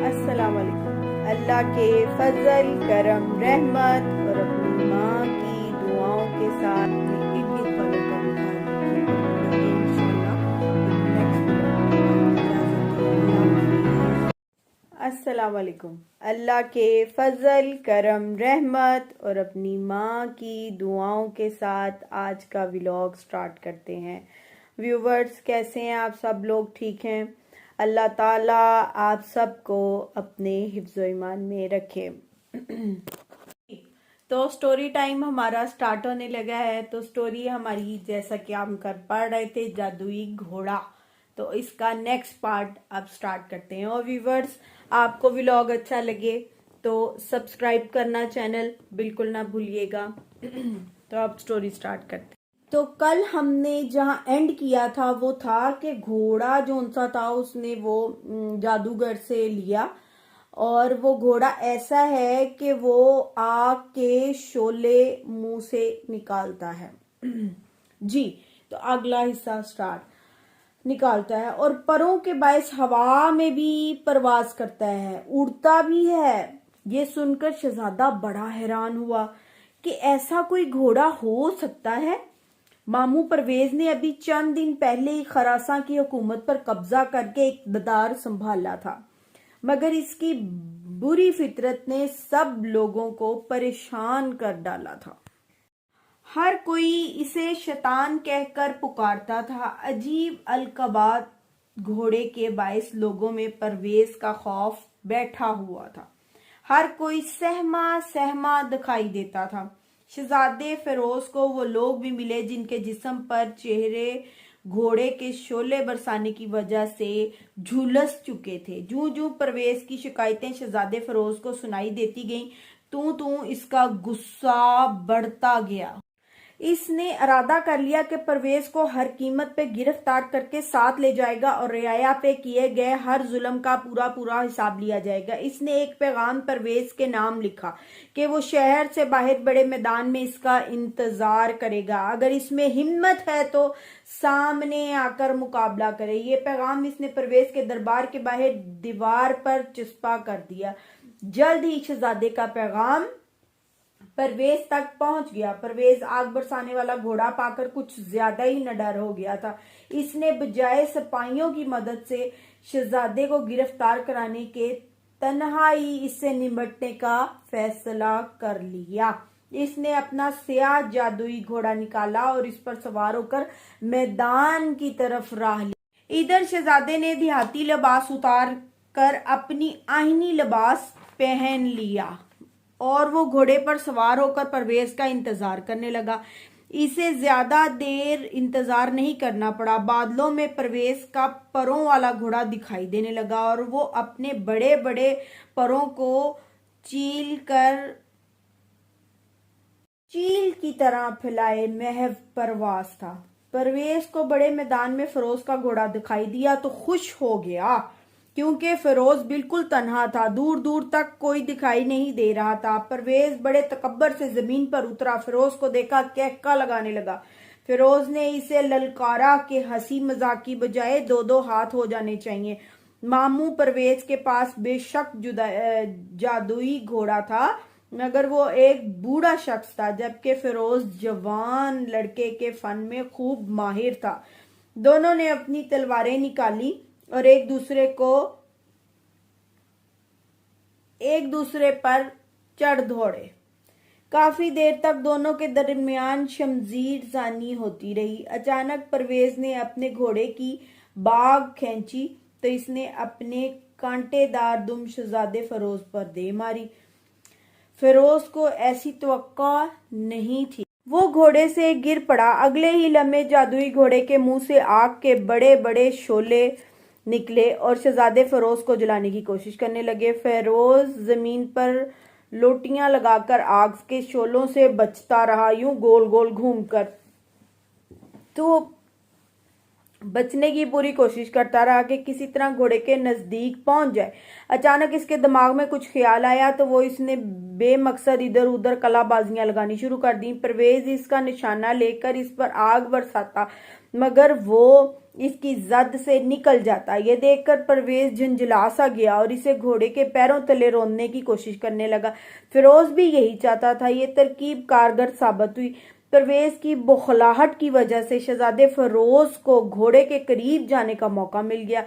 السلام علیکم۔ اللہ کے فضل، کرم، رحمت اور اپنی ماں کی دعاؤں کے ساتھ میں 21 والوں کا بھی خیال رکھیں انشاءاللہ نیکسٹ ویڈیو۔ السلام علیکم۔ اللہ کے فضل، کرم، رحمت اور اپنی ماں کی دعاؤں کے ساتھ آج کا ولاگ سٹارٹ کرتے ہیں۔ ویورز کیسے ہیں آپ سب لوگ؟ ٹھیک ہیں؟ اللہ تعالیٰ آپ سب کو اپنے حفظ و ایمان میں رکھے۔ تو سٹوری ٹائم ہمارا سٹارٹ ہونے لگا ہے۔ تو سٹوری ہماری جیسا کہ ہم پڑھ رہے تھے جادوئی گھوڑا، تو اس کا نیکسٹ پارٹ اب سٹارٹ کرتے ہیں۔ اور ویورز آپ کو ولاگ اچھا لگے تو سبسکرائب کرنا چینل بالکل نہ بھولیے گا۔ تو اب سٹوری سٹارٹ کرتے ہیں۔ تو کل ہم نے جہاں اینڈ کیا تھا وہ تھا کہ گھوڑا جو انسا تھا اس نے وہ جادوگر سے لیا، اور وہ گھوڑا ایسا ہے کہ وہ آگ کے شعلے منہ سے نکالتا ہے۔ جی، تو اگلا حصہ سٹارٹ نکالتا ہے اور پروں کے باعث ہوا میں بھی پرواز کرتا ہے، اڑتا بھی ہے۔ یہ سن کر شہزادہ بڑا حیران ہوا کہ ایسا کوئی گھوڑا ہو سکتا ہے۔ ماموں پرویز نے ابھی چند دن پہلے ہی خراساں کی حکومت پر قبضہ کر کے اقتدار سنبھالا تھا، مگر اس کی بری فطرت نے سب لوگوں کو پریشان کر ڈالا تھا۔ ہر کوئی اسے شیطان کہہ کر پکارتا تھا۔ عجیب القابات گھوڑے کے باعث لوگوں میں پرویز کا خوف بیٹھا ہوا تھا۔ ہر کوئی سہما سہما دکھائی دیتا تھا۔ شہزادے فیروز کو وہ لوگ بھی ملے جن کے جسم پر چہرے گھوڑے کے شعلے برسانے کی وجہ سے جھلس چکے تھے۔ جوں جوں پرویز کی شکایتیں شہزادے فیروز کو سنائی دیتی گئیں توں اس کا غصہ بڑھتا گیا۔ اس نے ارادہ کر لیا کہ پرویز کو ہر قیمت پہ گرفتار کر کے ساتھ لے جائے گا اور رعایا پہ کیے گئے ہر ظلم کا پورا حساب لیا جائے گا۔ اس نے ایک پیغام پرویز کے نام لکھا کہ وہ شہر سے باہر بڑے میدان میں اس کا انتظار کرے گا، اگر اس میں ہمت ہے تو سامنے آ کر مقابلہ کرے۔ یہ پیغام اس نے پرویز کے دربار کے باہر دیوار پر چسپاں کر دیا۔ جلد ہی شہزادے کا پیغام پرویز تک پہنچ گیا۔ پرویز آگ برسانے والا گھوڑا پا کر کچھ زیادہ ہی نڈر ہو گیا تھا۔ اس نے بجائے سپاہیوں کی مدد سے شہزادے کو گرفتار کرانے کے تنہائی اس سے نمٹنے کا فیصلہ کر لیا۔ اس نے اپنا سیاہ جادوئی گھوڑا نکالا اور اس پر سوار ہو کر میدان کی طرف راہ لی۔ ادھر شہزادے نے دیہاتی لباس اتار کر اپنی آئینی لباس پہن لیا اور وہ گھوڑے پر سوار ہو کر پرویز کا انتظار کرنے لگا۔ اسے زیادہ دیر انتظار نہیں کرنا پڑا۔ بادلوں میں پرویز کا پروں والا گھوڑا دکھائی دینے لگا اور وہ اپنے بڑے بڑے پروں کو چیل کی طرح پھیلائے محو پرواز تھا۔ پرویز کو بڑے میدان میں فیروز کا گھوڑا دکھائی دیا تو خوش ہو گیا، کیونکہ فیروز بالکل تنہا تھا، دور دور تک کوئی دکھائی نہیں دے رہا تھا۔ پرویز بڑے تکبر سے زمین پر اترا، فیروز کو دیکھا، کہکا لگانے لگا۔ فیروز نے اسے للکارا کہ ہنسی مذاق کی بجائے دو ہاتھ ہو جانے چاہیے۔ ماموں پرویز کے پاس بے شک جادوئی گھوڑا تھا، مگر وہ ایک بوڑھا شخص تھا، جبکہ فیروز جوان لڑکے کے فن میں خوب ماہر تھا۔ دونوں نے اپنی تلواریں نکالی اور ایک دوسرے پر چڑھ دوڑے۔ کافی دیر تک دونوں کے درمیان شمشیر زنی ہوتی رہی۔ اچانک پرویز نے اپنے گھوڑے کی باگ کھینچی تو اس نے اپنے کانٹے دار دم شہزادے فیروز پر دے ماری۔ فیروز کو ایسی توقع نہیں تھی۔ وہ گھوڑے سے گر پڑا۔ اگلے ہی لمحے جادوئی گھوڑے کے منہ سے آگ کے بڑے بڑے شعلے نکلے اور شہزادے فیروز کو جلانے کی کوشش کرنے لگے۔ فیروز زمین پر لوٹیاں لگا کر آگ کے شعلوں سے بچتا رہا، یوں گول گول گھوم کر تو بچنے کی پوری کوشش کرتا رہا کہ کسی طرح گھوڑے کے نزدیک پہنچ جائے۔ اچانک اس کے دماغ میں کچھ خیال آیا تو وہ اس نے بے مقصد ادھر ادھر کلا بازیاں لگانی شروع کر دیں۔ پرویز اس کا نشانہ لے کر اس پر آگ برساتا، مگر وہ اس کی زد سے نکل جاتا۔ یہ دیکھ کر پرویز جھنجھلا سا گیا اور اسے گھوڑے کے پیروں تلے روننے کی کوشش کرنے لگا۔ فیروز بھی یہی چاہتا تھا۔ یہ ترکیب کارگر ثابت ہوئی۔ پرویز کی بوکھلاہٹ کی وجہ سے شہزادے فیروز کو گھوڑے کے قریب جانے کا موقع مل گیا۔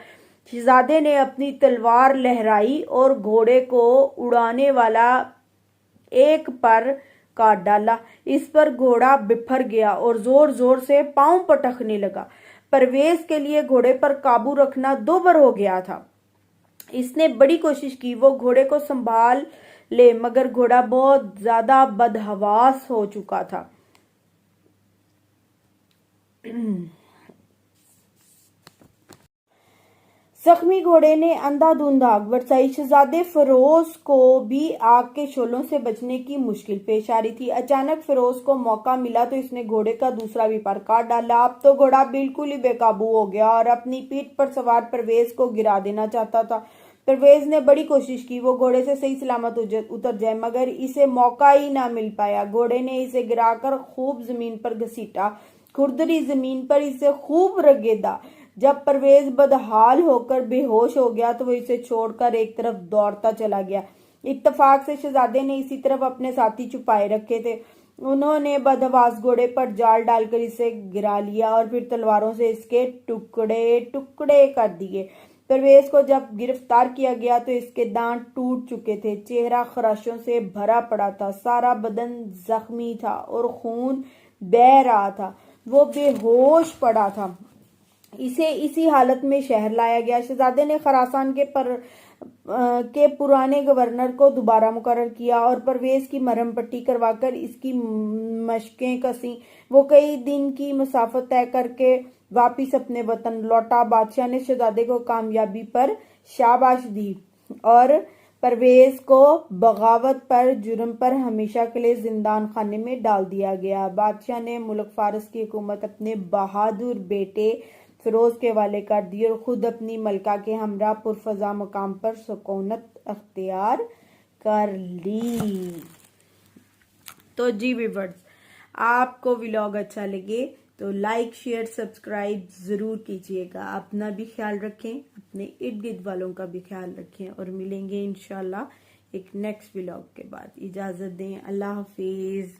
شہزادے نے اپنی تلوار لہرائی اور گھوڑے کو اڑانے والا ایک پر کاٹ ڈالا۔ اس پر گھوڑا بپھر گیا اور زور زور سے پاؤں پٹکنے لگا۔ پرویز کے لیے گھوڑے پر قابو رکھنا دوبر ہو گیا تھا۔ اس نے بڑی کوشش کی وہ گھوڑے کو سنبھال لے، مگر گھوڑا بہت زیادہ بدحواس ہو چکا تھا۔ زخمی گھوڑے نے اندھا دھند آگ برسائی۔ شہزادے فیروز کو بھی آگ کے شعلوں سے بچنے کی مشکل پیش آ رہی تھی۔ اچانک فیروز کو موقع ملا تو اس نے گھوڑے کا دوسرا بھی پر کاٹ ڈالا۔ اب تو گھوڑا بالکل ہی بے قابو ہو گیا اور اپنی پیٹھ پر سوار پرویز کو گرا دینا چاہتا تھا۔ پرویز نے بڑی کوشش کی وہ گھوڑے سے صحیح سلامت اتر جائے، مگر اسے موقع ہی نہ مل پایا۔ گھوڑے نے اسے گرا کر خوب زمین پر گھسیٹا، کھردری زمین پر اسے خوب رگیدا۔ جب پرویز بدحال ہو کر بے ہوش ہو گیا تو وہ اسے چھوڑ کر ایک طرف دوڑتا چلا گیا۔ اتفاق سے شہزادے نے اسی طرف اپنے ساتھی چھپائے رکھے تھے۔ انہوں نے بدحواس گھوڑے پر جال ڈال کر اسے گرا لیا اور پھر تلواروں سے اس کے ٹکڑے ٹکڑے کر دیے۔ پرویز کو جب گرفتار کیا گیا تو اس کے دانت ٹوٹ چکے تھے، چہرہ خراشوں سے بھرا پڑا تھا، سارا بدن زخمی تھا اور خون بہہ رہا تھا۔ وہ بے ہوش پڑا تھا۔ اسے اسی حالت میں شہر لایا گیا۔ شہزادے نے خراسان کے پرانے گورنر کو دوبارہ مقرر کیا اور پرویز کی مرہم پٹی کروا کر اس کی مشقیں کسیں۔ وہ کئی دن کی مسافت طے کر کے واپس اپنے وطن لوٹا۔ بادشاہ نے شہزادے کو کامیابی پر شاباش دی اور پرویز کو بغاوت پر جرم پر ہمیشہ کے لیے زندان خانے میں ڈال دیا گیا۔ بادشاہ نے ملک فارس کی حکومت اپنے بہادر بیٹے فیروز کے حوالے کر دی اور خود اپنی ملکہ کے ہمراہ پرفضا مقام پر سکونت اختیار کر لی۔ تو جی ویورز، آپ کو ولاگ اچھا لگے تو لائک شیئر سبسکرائب ضرور کیجیے گا۔ اپنا بھی خیال رکھیں، اپنے ارد گرد والوں کا بھی خیال رکھیں اور ملیں گے انشاءاللہ ایک نیکسٹ ولاگ کے بعد۔ اجازت دیں، اللہ حافظ۔